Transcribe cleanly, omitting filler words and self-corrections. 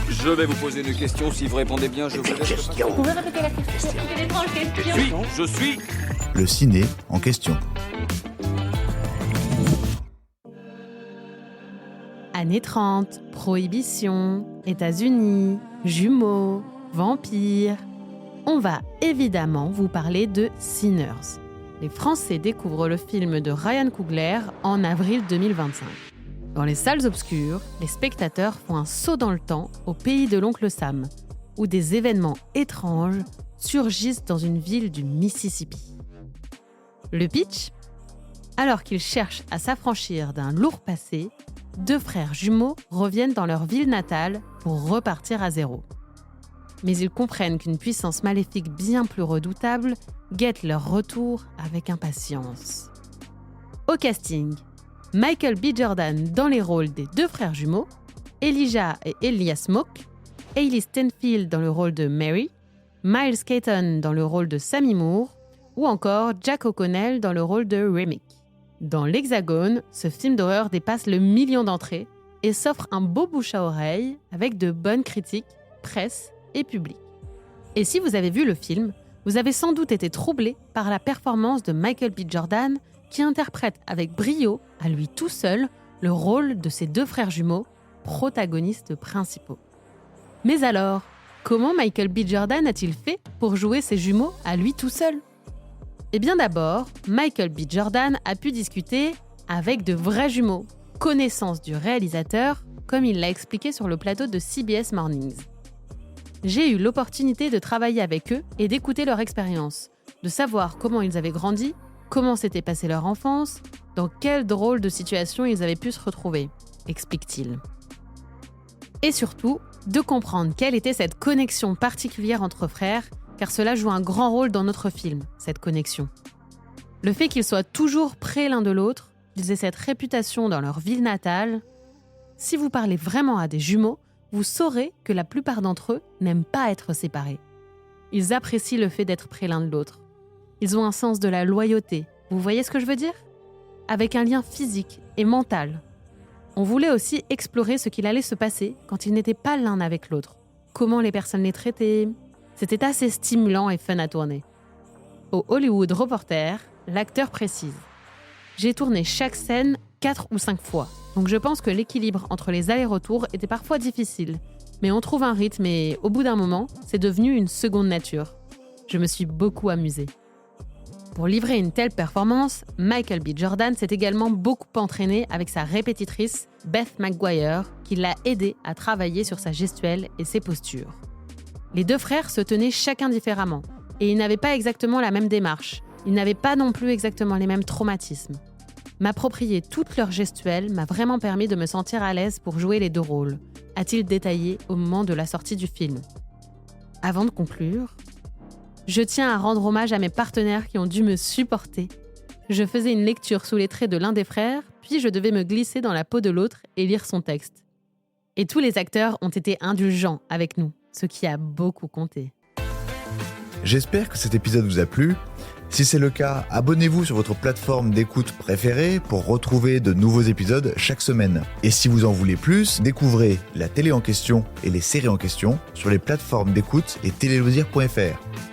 Je vais vous poser une question. Si vous répondez bien, je vous laisse. Vous pouvez répéter la question? Quelle étrange question. Je suis. Le ciné en question. Années 30, prohibition, États-Unis, jumeaux, vampires. On va évidemment vous parler de Sinners. Les Français découvrent le film de Ryan Coogler en avril 2025. Dans les salles obscures, les spectateurs font un saut dans le temps au pays de l'oncle Sam, où des événements étranges surgissent dans une ville du Mississippi. Le pitch ? Alors qu'ils cherchent à s'affranchir d'un lourd passé, deux frères jumeaux reviennent dans leur ville natale pour repartir à zéro. Mais ils comprennent qu'une puissance maléfique bien plus redoutable guette leur retour avec impatience. Au casting, Michael B. Jordan dans les rôles des deux frères jumeaux, Elijah et Elias Mook, Hailey Steinfeld dans le rôle de Mary, Miles Keaton dans le rôle de Sammy Moore, ou encore Jack O'Connell dans le rôle de Remick. Dans l'Hexagone, ce film d'horreur dépasse le 1 million d'entrées et s'offre un beau bouche à oreille avec de bonnes critiques, presse et public. Et si vous avez vu le film, vous avez sans doute été troublé par la performance de Michael B. Jordan qui interprète avec brio, à lui tout seul, le rôle de ses deux frères jumeaux, protagonistes principaux. Mais alors, comment Michael B. Jordan a-t-il fait pour jouer ses jumeaux à lui tout seul ? Eh bien d'abord, Michael B. Jordan a pu discuter avec de vrais jumeaux, connaissance du réalisateur, comme il l'a expliqué sur le plateau de CBS Mornings. J'ai eu l'opportunité de travailler avec eux et d'écouter leur expérience, de savoir comment ils avaient grandi, comment s'était passée leur enfance, dans quelle drôle de situation ils avaient pu se retrouver, explique-t-il. Et surtout, de comprendre quelle était cette connexion particulière entre frères, car cela joue un grand rôle dans notre film, cette connexion. Le fait qu'ils soient toujours près l'un de l'autre, qu'ils aient cette réputation dans leur ville natale, si vous parlez vraiment à des jumeaux, vous saurez que la plupart d'entre eux n'aiment pas être séparés. Ils apprécient le fait d'être près l'un de l'autre. Ils ont un sens de la loyauté, vous voyez ce que je veux dire ? Avec un lien physique et mental. On voulait aussi explorer ce qu'il allait se passer quand ils n'étaient pas l'un avec l'autre. Comment les personnes les traitaient. C'était assez stimulant et fun à tourner. Au Hollywood Reporter, l'acteur précise « J'ai tourné chaque scène 4 ou 5 fois, donc je pense que l'équilibre entre les allers-retours était parfois difficile. Mais on trouve un rythme et, au bout d'un moment, c'est devenu une seconde nature. Je me suis beaucoup amusée. » Pour livrer une telle performance, Michael B. Jordan s'est également beaucoup entraîné avec sa répétitrice, Beth McGuire, qui l'a aidé à travailler sur sa gestuelle et ses postures. Les deux frères se tenaient chacun différemment, et ils n'avaient pas exactement la même démarche. Ils n'avaient pas non plus exactement les mêmes traumatismes. M'approprier toutes leurs gestuelles m'a vraiment permis de me sentir à l'aise pour jouer les deux rôles, a-t-il détaillé au moment de la sortie du film. Avant de conclure, je tiens à rendre hommage à mes partenaires qui ont dû me supporter. Je faisais une lecture sous les traits de l'un des frères, puis je devais me glisser dans la peau de l'autre et lire son texte. Et tous les acteurs ont été indulgents avec nous, ce qui a beaucoup compté. J'espère que cet épisode vous a plu. Si c'est le cas, abonnez-vous sur votre plateforme d'écoute préférée pour retrouver de nouveaux épisodes chaque semaine. Et si vous en voulez plus, découvrez la télé en question et les séries en question sur les plateformes d'écoute et téléloisirs.fr.